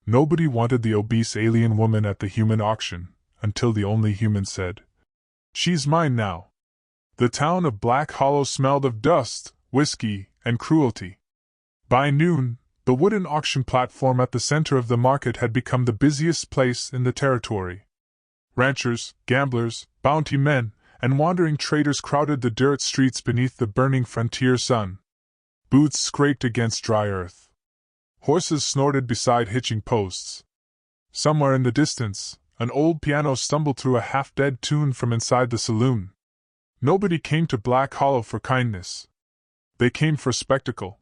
Nobody wanted the obese alien woman at the human auction, until the only human said, "She's mine now." The town of Black Hollow smelled of dust, whiskey, and cruelty. By noon, the wooden auction platform at the center of the market had become the busiest place in the territory. Ranchers, gamblers, bounty men, and wandering traders crowded the dirt streets beneath the burning frontier sun. Boots scraped against dry earth. Horses snorted beside hitching posts. Somewhere in the distance, an old piano stumbled through a half-dead tune from inside the saloon. Nobody came to Black Hollow for kindness. They came for spectacle.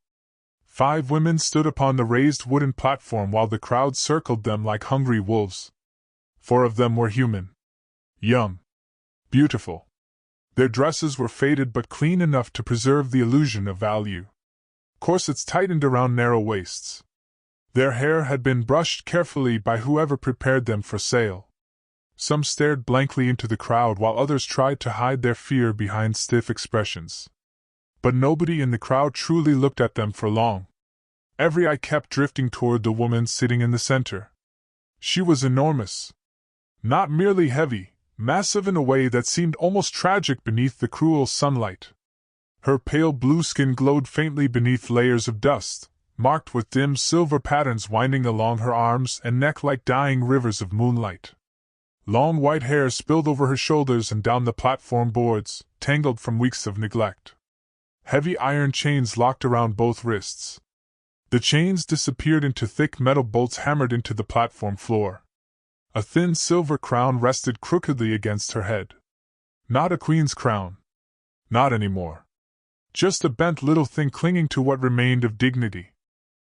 5 women stood upon the raised wooden platform while the crowd circled them like hungry wolves. 4 of them were human. Young. Beautiful. Their dresses were faded but clean enough to preserve the illusion of value. Corsets tightened around narrow waists. Their hair had been brushed carefully by whoever prepared them for sale. Some stared blankly into the crowd while others tried to hide their fear behind stiff expressions. But nobody in the crowd truly looked at them for long. Every eye kept drifting toward the woman sitting in the center. She was enormous. Not merely heavy, massive in a way that seemed almost tragic beneath the cruel sunlight. Her pale blue skin glowed faintly beneath layers of dust, marked with dim silver patterns winding along her arms and neck like dying rivers of moonlight. Long white hair spilled over her shoulders and down the platform boards, tangled from weeks of neglect. Heavy iron chains locked around both wrists. The chains disappeared into thick metal bolts hammered into the platform floor. A thin silver crown rested crookedly against her head. Not a queen's crown. Not anymore. Just a bent little thing clinging to what remained of dignity.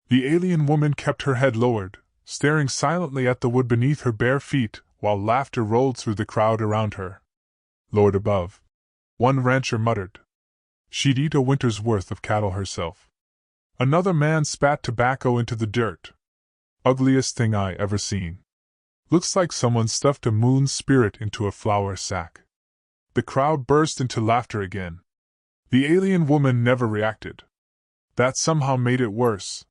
The alien woman kept her head lowered, staring silently at the wood beneath her bare feet, while laughter rolled through the crowd around her. "Lord above," one rancher muttered. "She'd eat a winter's worth of cattle herself." Another man spat tobacco into the dirt. "Ugliest thing I ever seen. Looks like someone stuffed a moon spirit into a flour sack." The crowd burst into laughter again. The alien woman never reacted. That somehow made it worse.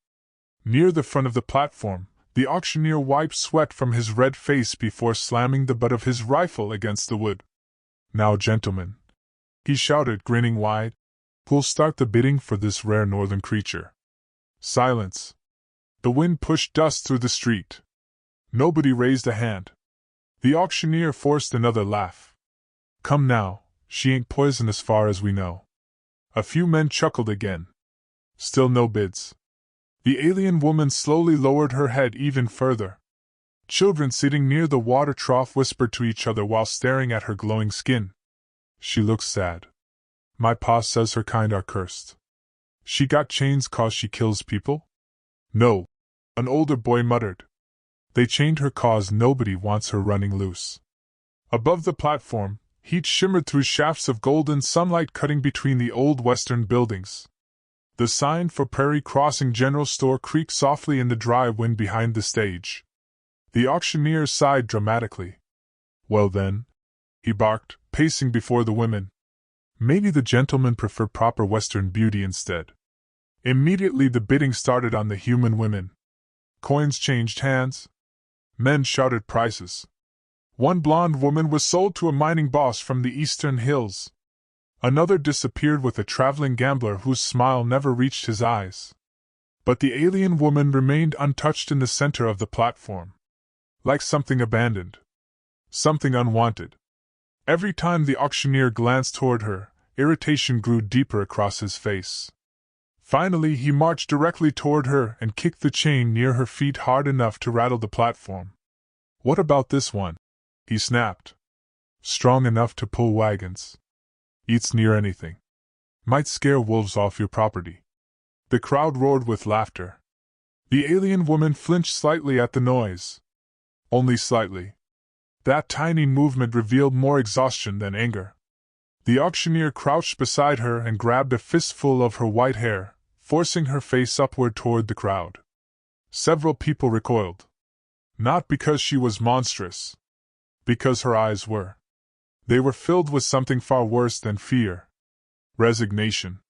Near the front of the platform, the auctioneer wiped sweat from his red face before slamming the butt of his rifle against the wood. "Now, gentlemen," he shouted, grinning wide, "who'll start the bidding for this rare northern creature?" Silence. The wind pushed dust through the street. Nobody raised a hand. The auctioneer forced another laugh. "Come now, she ain't poisonous far as we know." A few men chuckled again. Still no bids. The alien woman slowly lowered her head even further. Children sitting near the water trough whispered to each other while staring at her glowing skin. "She looks sad. My pa says her kind are cursed. She got chains 'cause she kills people?" "No," an older boy muttered. "They chained her 'cause nobody wants her running loose." Above the platform, heat shimmered through shafts of golden sunlight cutting between the old western buildings. The sign for Prairie Crossing General Store creaked softly in the dry wind behind the stage. The auctioneer sighed dramatically. "Well then," he barked, pacing before the women. "Maybe the gentlemen prefer proper Western beauty instead." Immediately the bidding started on the human women. Coins changed hands. Men shouted prices. One blonde woman was sold to a mining boss from the eastern hills. Another disappeared with a traveling gambler whose smile never reached his eyes. But the alien woman remained untouched in the center of the platform. Like something abandoned. Something unwanted. Every time the auctioneer glanced toward her, irritation grew deeper across his face. Finally he marched directly toward her and kicked the chain near her feet hard enough to rattle the platform. "What about this one?" he snapped. "Strong enough to pull wagons. Eats near anything. Might scare wolves off your property." The crowd roared with laughter. The alien woman flinched slightly at the noise. Only slightly. That tiny movement revealed more exhaustion than anger. The auctioneer crouched beside her and grabbed a fistful of her white hair, forcing her face upward toward the crowd. Several people recoiled. Not because she was monstrous. Because her eyes were. They were filled with something far worse than fear. Resignation.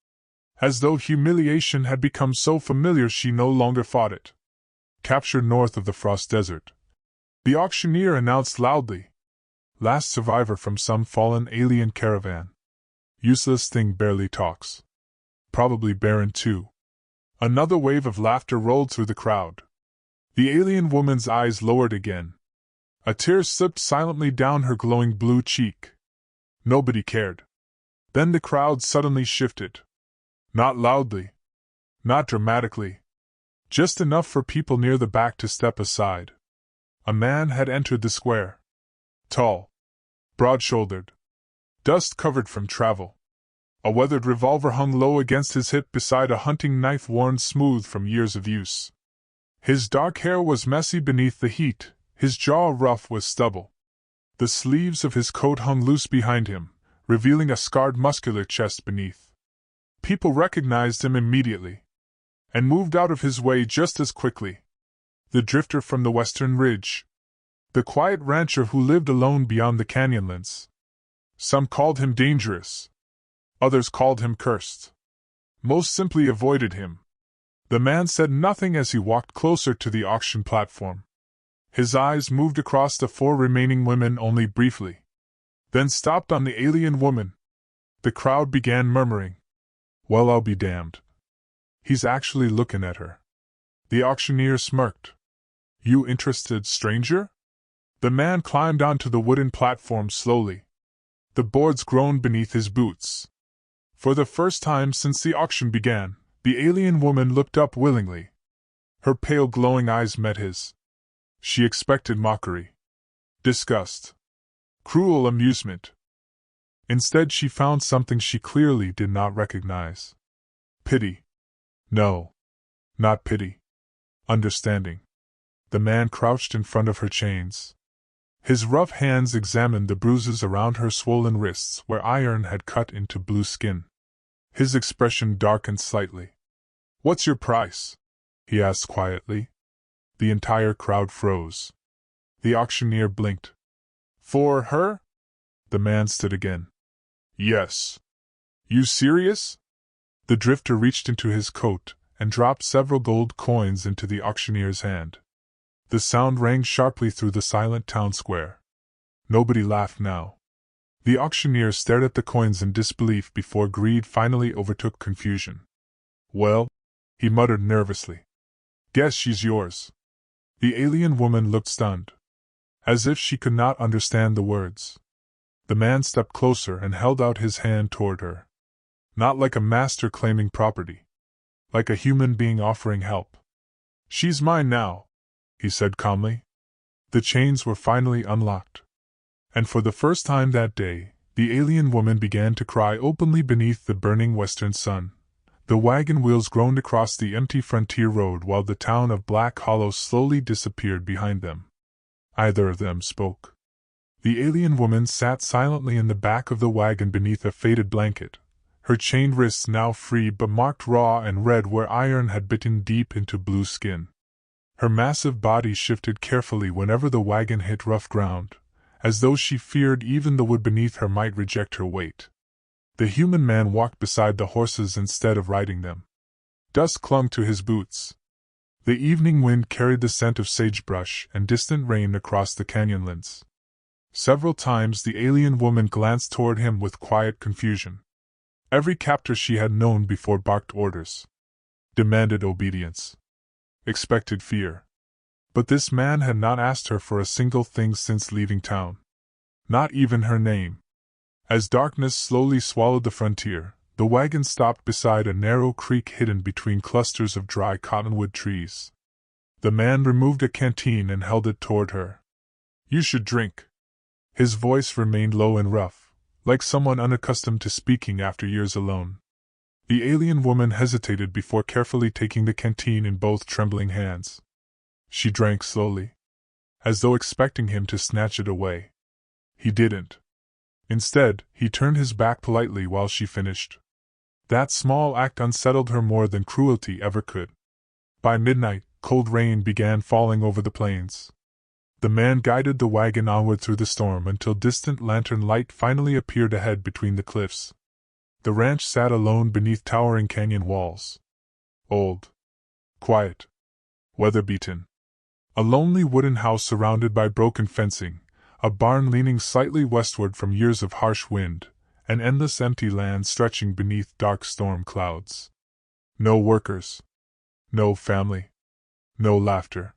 As though humiliation had become so familiar she no longer fought it. captured north of the Frost Desert. The auctioneer announced loudly. Last survivor from some fallen alien caravan. Useless thing barely talks. Probably barren too. Another wave of laughter rolled through the crowd. The alien woman's eyes lowered again. A tear slipped silently down her glowing blue cheek. Nobody cared. Then the crowd suddenly shifted. Not loudly. Not dramatically. Just enough for people near the back to step aside. A man had entered the square. Tall. Broad-shouldered. Dust-covered from travel. A weathered revolver hung low against his hip beside a hunting knife worn smooth from years of use. His dark hair was messy beneath the heat, his jaw rough with stubble. The sleeves of his coat hung loose behind him, revealing a scarred muscular chest beneath. People recognized him immediately, and moved out of his way just as quickly. The drifter from the western ridge. The quiet rancher who lived alone beyond the canyonlands. Some called him dangerous. Others called him cursed. Most simply avoided him. The man said nothing as he walked closer to the auction platform. His eyes moved across the 4 remaining women only briefly. Then stopped on the alien woman. The crowd began murmuring. Well, I'll be damned. He's actually looking at her. The auctioneer smirked. You interested, stranger? The man climbed onto the wooden platform slowly. The boards groaned beneath his boots. For the first time since the auction began, the alien woman looked up willingly. Her pale glowing eyes met his. She expected mockery. Disgust. Cruel amusement. Instead she found something she clearly did not recognize. Pity. No. Not pity. Understanding. The man crouched in front of her chains. His rough hands examined the bruises around her swollen wrists where iron had cut into blue skin. His expression darkened slightly. What's your price? He asked quietly. The entire crowd froze. The auctioneer blinked. For her? The man stood again. Yes. You serious? The drifter reached into his coat and dropped several gold coins into the auctioneer's hand. The sound rang sharply through the silent town square. Nobody laughed now. The auctioneer stared at the coins in disbelief before greed finally overtook confusion. Well, he muttered nervously. Guess she's yours. The alien woman looked stunned, as if she could not understand the words. The man stepped closer and held out his hand toward her. Not like a master claiming property. Like a human being offering help. She's mine now, he said calmly. The chains were finally unlocked. And for the first time that day, the alien woman began to cry openly beneath the burning western sun. The wagon wheels groaned across the empty frontier road while the town of Black Hollow slowly disappeared behind them. Either of them spoke. The alien woman sat silently in the back of the wagon beneath a faded blanket, her chained wrists now free but marked raw and red where iron had bitten deep into blue skin. Her massive body shifted carefully whenever the wagon hit rough ground, as though she feared even the wood beneath her might reject her weight. The human man walked beside the horses instead of riding them. Dust clung to his boots. The evening wind carried the scent of sagebrush and distant rain across the canyonlands. Several times the alien woman glanced toward him with quiet confusion. Every captor she had known before barked orders. Demanded obedience. Expected fear. But this man had not asked her for a single thing since leaving town. Not even her name. As darkness slowly swallowed the frontier, the wagon stopped beside a narrow creek hidden between clusters of dry cottonwood trees. The man removed a canteen and held it toward her. You should drink. His voice remained low and rough, like someone unaccustomed to speaking after years alone. The alien woman hesitated before carefully taking the canteen in both trembling hands. She drank slowly, as though expecting him to snatch it away. He didn't. Instead, he turned his back politely while she finished. That small act unsettled her more than cruelty ever could. By midnight, cold rain began falling over the plains. The man guided the wagon onward through the storm until distant lantern light finally appeared ahead between the cliffs. The ranch sat alone beneath towering canyon walls. Old. Quiet. Weather-beaten. A lonely wooden house surrounded by broken fencing, a barn leaning slightly westward from years of harsh wind, an endless empty land stretching beneath dark storm clouds. No workers. No family. No laughter.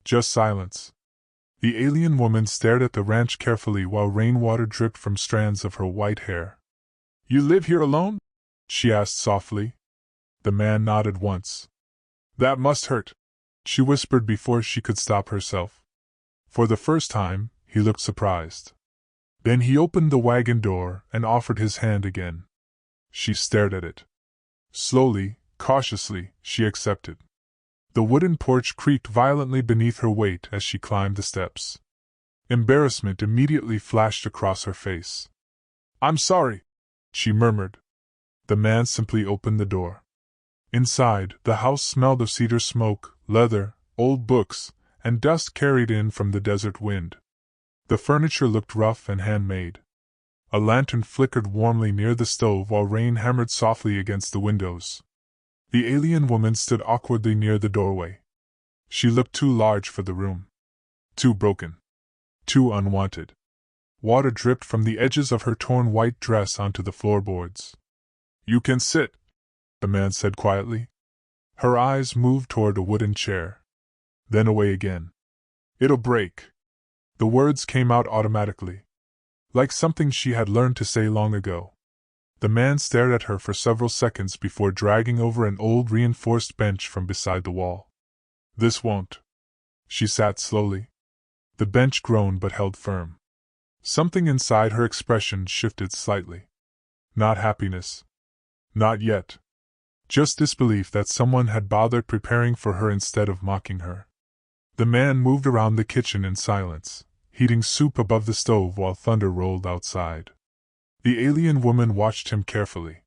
Just silence. The alien woman stared at the ranch carefully while rainwater dripped from strands of her white hair. "You live here alone?" she asked softly. The man nodded once. "That must hurt," she whispered before she could stop herself. For the first time, he looked surprised. Then he opened the wagon door and offered his hand again. She stared at it. Slowly, cautiously, she accepted. The wooden porch creaked violently beneath her weight as she climbed the steps. Embarrassment immediately flashed across her face. "I'm sorry," she murmured. The man simply opened the door. Inside, the house smelled of cedar smoke, leather, old books, and dust carried in from the desert wind. The furniture looked rough and handmade. A lantern flickered warmly near the stove while rain hammered softly against the windows. The alien woman stood awkwardly near the doorway. She looked too large for the room. Too broken. Too unwanted. Water dripped from the edges of her torn white dress onto the floorboards. "You can sit," the man said quietly. Her eyes moved toward a wooden chair. Then away again. "It'll break." The words came out automatically. Like something she had learned to say long ago. The man stared at her for several seconds before dragging over an old reinforced bench from beside the wall. "This won't." She sat slowly. The bench groaned but held firm. Something inside her expression shifted slightly. Not happiness. Not yet. Just disbelief that someone had bothered preparing for her instead of mocking her. The man moved around the kitchen in silence, heating soup above the stove while thunder rolled outside. The alien woman watched him carefully.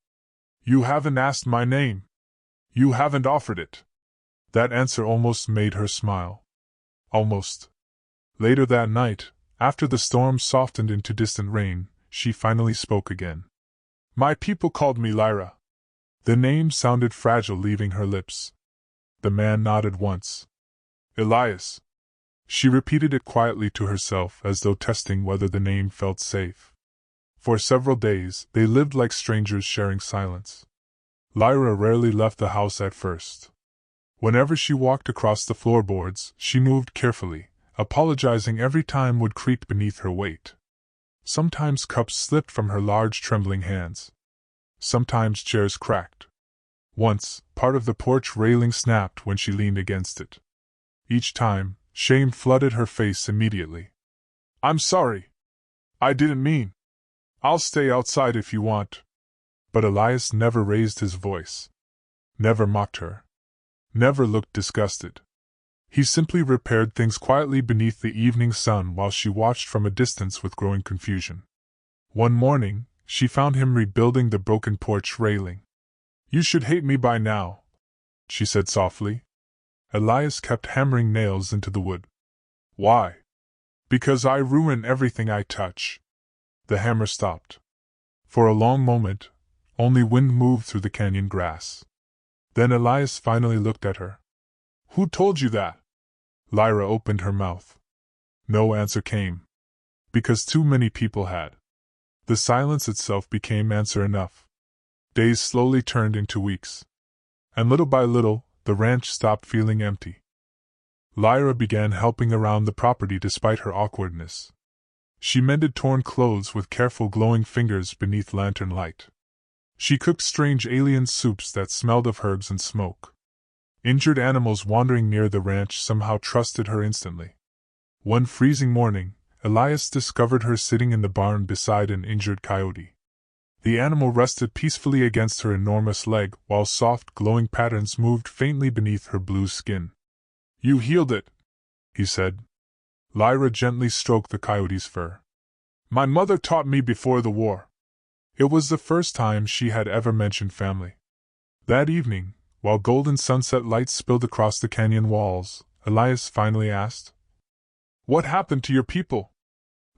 "You haven't asked my name. You haven't offered it." That answer almost made her smile. Almost. Later that night, after the storm softened into distant rain, she finally spoke again. "My people called me Lyra." The name sounded fragile leaving her lips. The man nodded once. "Elias." She repeated it quietly to herself as though testing whether the name felt safe. For several days, they lived like strangers sharing silence. Lyra rarely left the house at first. Whenever she walked across the floorboards, she moved carefully, apologizing every time wood creaked beneath her weight. Sometimes cups slipped from her large trembling hands. Sometimes chairs cracked. Once, part of the porch railing snapped when she leaned against it. Each time, shame flooded her face immediately. "I'm sorry. I didn't mean. I'll stay outside if you want." But Elias never raised his voice. Never mocked her. Never looked disgusted. He simply repaired things quietly beneath the evening sun while she watched from a distance with growing confusion. One morning, she found him rebuilding the broken porch railing. "You should hate me by now," she said softly. Elias kept hammering nails into the wood. "Why?" "Because I ruin everything I touch." The hammer stopped. For a long moment, only wind moved through the canyon grass. Then Elias finally looked at her. "Who told you that?" Lyra opened her mouth. No answer came. Because too many people had. The silence itself became answer enough. Days slowly turned into weeks. And little by little, the ranch stopped feeling empty. Lyra began helping around the property despite her awkwardness. She mended torn clothes with careful glowing fingers beneath lantern light. She cooked strange alien soups that smelled of herbs and smoke. Injured animals wandering near the ranch somehow trusted her instantly. One freezing morning, Elias discovered her sitting in the barn beside an injured coyote. The animal rested peacefully against her enormous leg while soft glowing patterns moved faintly beneath her blue skin. "You healed it," he said. Lyra gently stroked the coyote's fur. "My mother taught me before the war." It was the first time she had ever mentioned family. That evening, while golden sunset lights spilled across the canyon walls, Elias finally asked, "What happened to your people?"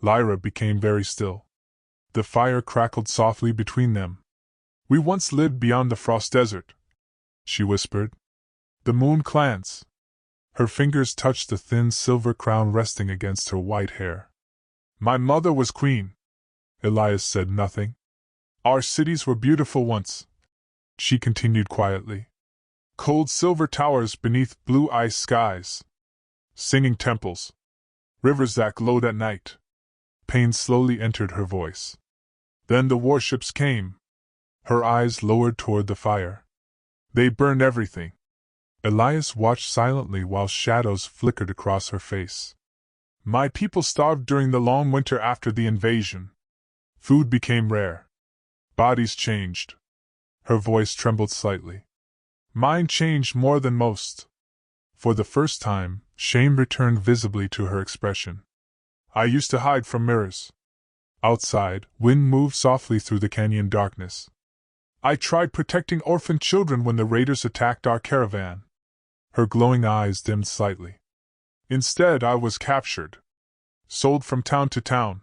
Lyra became very still. The fire crackled softly between them. "We once lived beyond the frost desert," she whispered. "The moon clans." Her fingers touched the thin silver crown resting against her white hair. My mother was queen. Elias said nothing. Our cities were beautiful once, she continued quietly. Cold silver towers beneath blue ice skies. Singing temples. Rivers that glowed at night. Pain slowly entered her voice. Then the warships came. Her eyes lowered toward the fire. They burned everything. Elias watched silently while shadows flickered across her face. My people starved during the long winter after the invasion. Food became rare. Bodies changed. Her voice trembled slightly. Mine changed more than most. For the first time, shame returned visibly to her expression. I used to hide from mirrors. Outside, wind moved softly through the canyon darkness. I tried protecting orphan children when the raiders attacked our caravan. Her glowing eyes dimmed slightly. Instead, I was captured. Sold from town to town.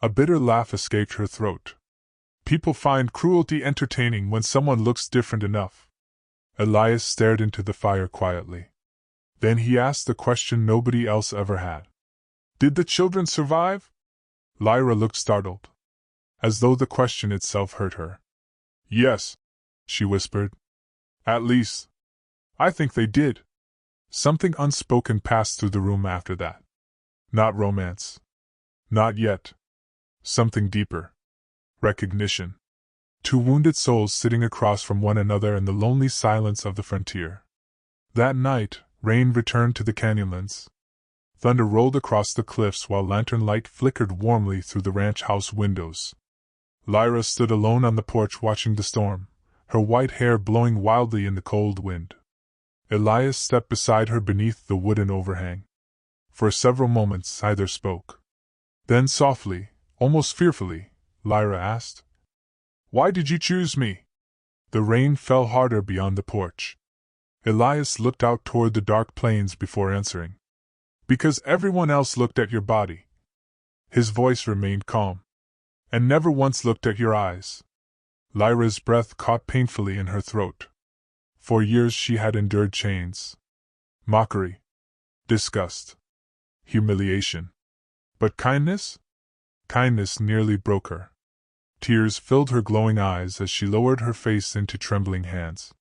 A bitter laugh escaped her throat. People find cruelty entertaining when someone looks different enough. Elias stared into the fire quietly. Then he asked the question nobody else ever had. Did the children survive? Lyra looked startled, as though the question itself hurt her. Yes, she whispered. At least, I think they did. Something unspoken passed through the room after that. Not romance. Not yet. Something deeper. Recognition. Two wounded souls sitting across from one another in the lonely silence of the frontier. That night, rain returned to the canyonlands. Thunder rolled across the cliffs while lantern light flickered warmly through the ranch house windows. Lyra stood alone on the porch watching the storm, her white hair blowing wildly in the cold wind. Elias stepped beside her beneath the wooden overhang. For several moments neither spoke. Then softly, almost fearfully, Lyra asked, Why did you choose me? The rain fell harder beyond the porch. Elias looked out toward the dark plains before answering. Because everyone else looked at your body. His voice remained calm. And never once looked at your eyes. Lyra's breath caught painfully in her throat. For years she had endured chains. Mockery. Disgust. Humiliation. But kindness? Kindness nearly broke her. Tears filled her glowing eyes as she lowered her face into trembling hands.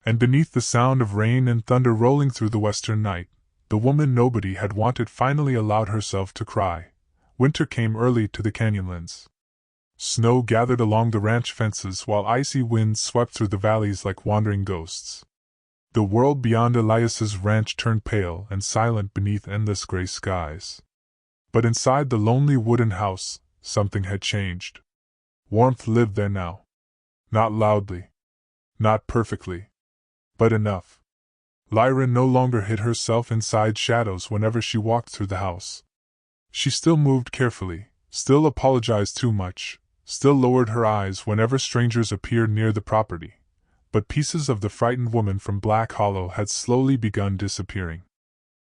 And beneath the sound of rain and thunder rolling through the western night, the woman nobody had wanted finally allowed herself to cry. Winter came early to the canyonlands. Snow gathered along the ranch fences while icy winds swept through the valleys like wandering ghosts. The world beyond Elias's ranch turned pale and silent beneath endless gray skies. But inside the lonely wooden house, something had changed. Warmth lived there now. Not loudly. Not perfectly. But enough. Lyra no longer hid herself inside shadows whenever she walked through the house. She still moved carefully, still apologized too much, still lowered her eyes whenever strangers appeared near the property. But pieces of the frightened woman from Black Hollow had slowly begun disappearing.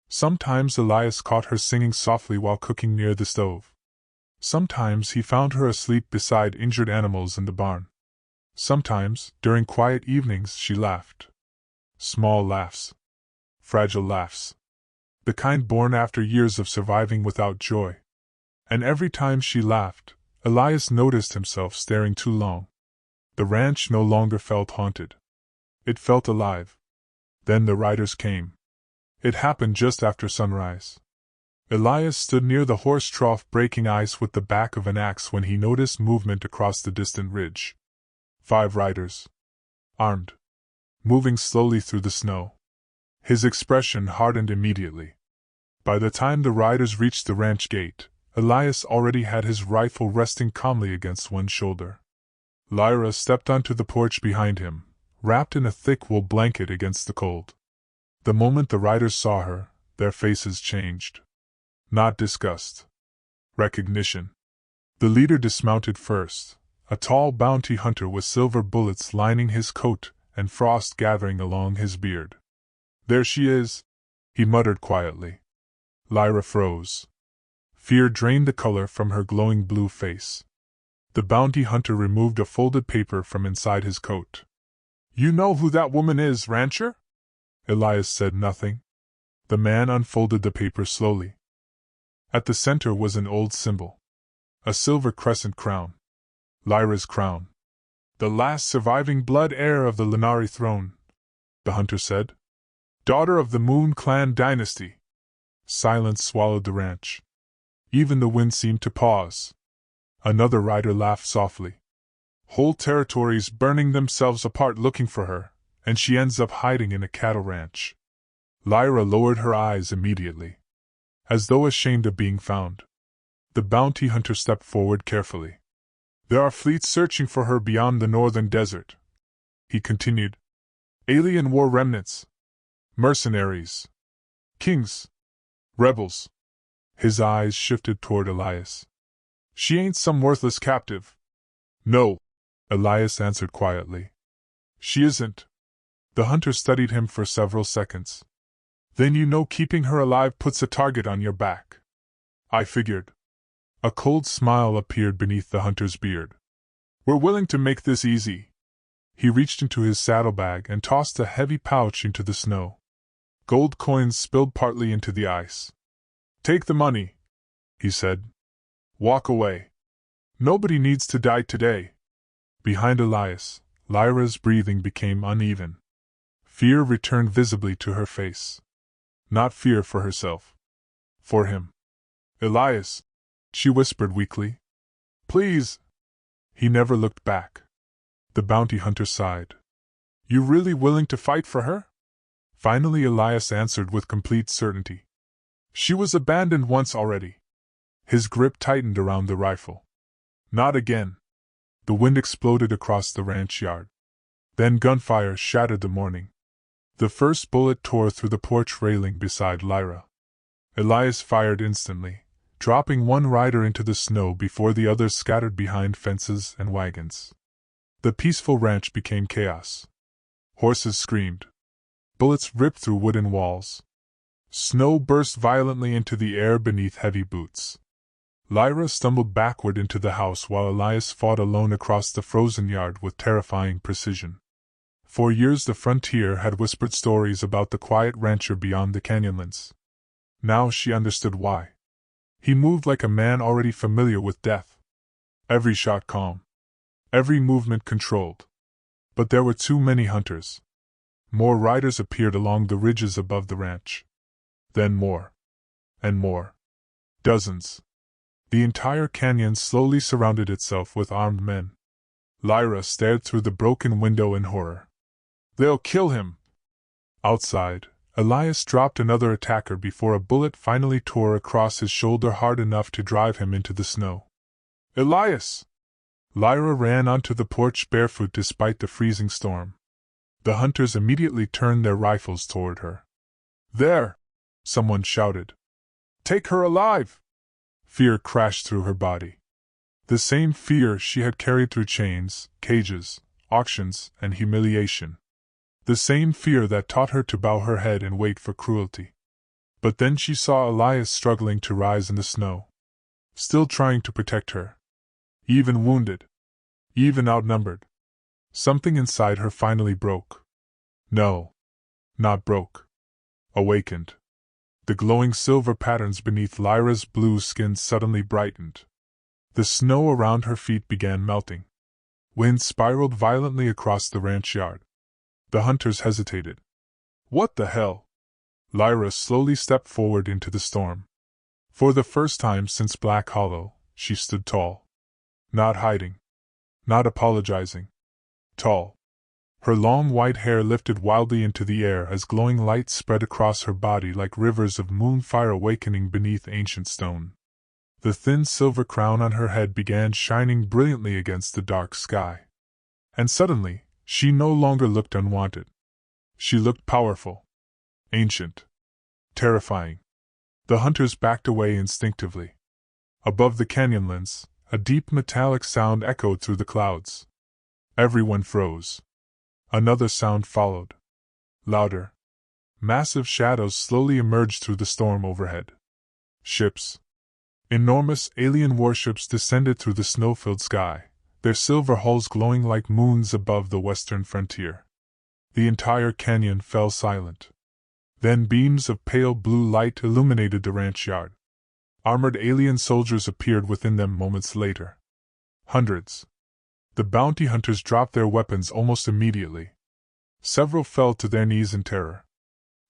Sometimes Elias caught her singing softly while cooking near the stove. Sometimes he found her asleep beside injured animals in the barn. Sometimes, during quiet evenings, she laughed. Small laughs. Fragile laughs. The kind born after years of surviving without joy. And every time she laughed, Elias noticed himself staring too long. The ranch no longer felt haunted. It felt alive. Then the riders came. It happened just after sunrise. Elias stood near the horse trough breaking ice with the back of an axe when he noticed movement across the distant ridge. 5 riders. Armed. Moving slowly through the snow. His expression hardened immediately. By the time the riders reached the ranch gate, Elias already had his rifle resting calmly against one shoulder. Lyra stepped onto the porch behind him, wrapped in a thick wool blanket against the cold. The moment the riders saw her, their faces changed. Not disgust. Recognition. The leader dismounted first, a tall bounty hunter with silver bullets lining his coat and frost gathering along his beard. There she is, he muttered quietly. Lyra froze. Fear drained the color from her glowing blue face. The bounty hunter removed a folded paper from inside his coat. You know who that woman is, rancher? Elias said nothing. The man unfolded the paper slowly. At the center was an old symbol. A silver crescent crown. Lyra's crown. The last surviving blood heir of the Lenari throne, the hunter said. Daughter of the Moon Clan dynasty. Silence swallowed the ranch. Even the wind seemed to pause. Another rider laughed softly. Whole territories burning themselves apart looking for her, and she ends up hiding in a cattle ranch. Lyra lowered her eyes immediately, as though ashamed of being found. The bounty hunter stepped forward carefully. There are fleets searching for her beyond the northern desert, he continued. Alien war remnants. Mercenaries. Kings. Rebels. His eyes shifted toward Elias. She ain't some worthless captive. No, Elias answered quietly. She isn't. The hunter studied him for several seconds. Then you know keeping her alive puts a target on your back. I figured. A cold smile appeared beneath the hunter's beard. We're willing to make this easy. He reached into his saddlebag and tossed a heavy pouch into the snow. Gold coins spilled partly into the ice. Take the money, he said. Walk away. Nobody needs to die today. Behind Elias, Lyra's breathing became uneven. Fear returned visibly to her face. Not fear for herself. For him. Elias, she whispered weakly. Please. He never looked back. The bounty hunter sighed. You really willing to fight for her? Finally Elias answered with complete certainty. She was abandoned once already. His grip tightened around the rifle. Not again. The wind exploded across the ranch yard. Then gunfire shattered the morning. The first bullet tore through the porch railing beside Lyra. Elias fired instantly, dropping one rider into the snow before the others scattered behind fences and wagons. The peaceful ranch became chaos. Horses screamed. Bullets ripped through wooden walls. Snow burst violently into the air beneath heavy boots. Lyra stumbled backward into the house while Elias fought alone across the frozen yard with terrifying precision. For years the frontier had whispered stories about the quiet rancher beyond the canyonlands. Now she understood why. He moved like a man already familiar with death. Every shot calm. Every movement controlled. But there were too many hunters. More riders appeared along the ridges above the ranch. Then more. And more. Dozens. The entire canyon slowly surrounded itself with armed men. Lyra stared through the broken window in horror. They'll kill him! Outside, Elias dropped another attacker before a bullet finally tore across his shoulder hard enough to drive him into the snow. Elias! Lyra ran onto the porch barefoot despite the freezing storm. The hunters immediately turned their rifles toward her. There! Someone shouted. Take her alive! Fear crashed through her body. The same fear she had carried through chains, cages, auctions, and humiliation. The same fear that taught her to bow her head and wait for cruelty. But then she saw Elias struggling to rise in the snow. Still trying to protect her. Even wounded. Even outnumbered. Something inside her finally broke. No. Not broke. Awakened. The glowing silver patterns beneath Lyra's blue skin suddenly brightened. The snow around her feet began melting. Wind spiraled violently across the ranch yard. The hunters hesitated. What the hell? Lyra slowly stepped forward into the storm. For the first time since Black Hollow, she stood tall. Not hiding. Not apologizing. Tall. Her long white hair lifted wildly into the air as glowing light spread across her body like rivers of moonfire awakening beneath ancient stone. The thin silver crown on her head began shining brilliantly against the dark sky. And suddenly, she no longer looked unwanted. She looked powerful. Ancient. Terrifying. The hunters backed away instinctively. Above the canyonlands, a deep metallic sound echoed through the clouds. Everyone froze. Another sound followed. Louder. Massive shadows slowly emerged through the storm overhead. Ships. Enormous alien warships descended through the snow-filled sky, their silver hulls glowing like moons above the western frontier. The entire canyon fell silent. Then beams of pale blue light illuminated the ranch yard. Armored alien soldiers appeared within them moments later. Hundreds. The bounty hunters dropped their weapons almost immediately. Several fell to their knees in terror.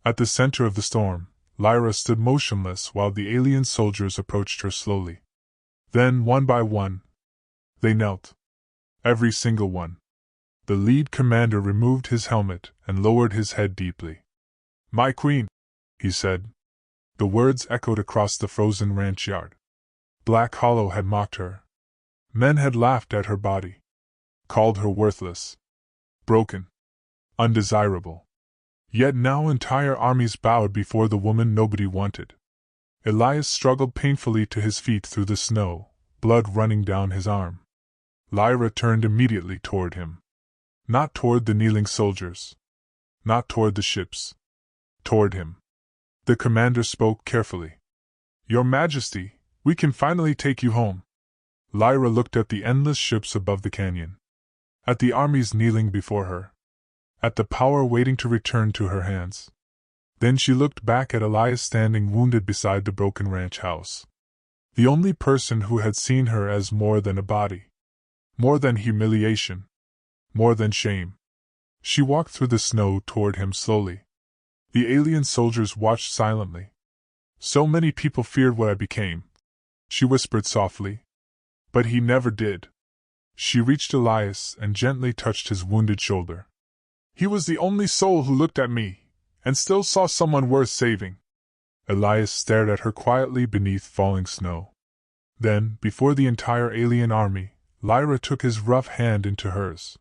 At the center of the storm, Lyra stood motionless while the alien soldiers approached her slowly. Then, one by one, they knelt. Every single one. The lead commander removed his helmet and lowered his head deeply. "My queen," he said. The words echoed across the frozen ranch yard. Black Hollow had mocked her. Men had laughed at her body. Called her worthless. Broken. Undesirable. Yet now entire armies bowed before the woman nobody wanted. Elias struggled painfully to his feet through the snow, blood running down his arm. Lyra turned immediately toward him. Not toward the kneeling soldiers. Not toward the ships. Toward him. The commander spoke carefully. "Your Majesty, we can finally take you home." Lyra looked at the endless ships above the canyon. At the armies kneeling before her. At the power waiting to return to her hands. Then she looked back at Elias standing wounded beside the broken ranch house. The only person who had seen her as more than a body. More than humiliation. More than shame. She walked through the snow toward him slowly. The alien soldiers watched silently. "So many people feared what I became," she whispered softly. But he never did. She reached Elias and gently touched his wounded shoulder. "He was the only soul who looked at me, and still saw someone worth saving." Elias stared at her quietly beneath falling snow. Then, before the entire alien army, Lyra took his rough hand into hers.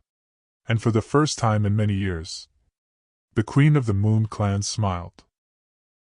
And for the first time in many years, the Queen of the Moon Clan smiled.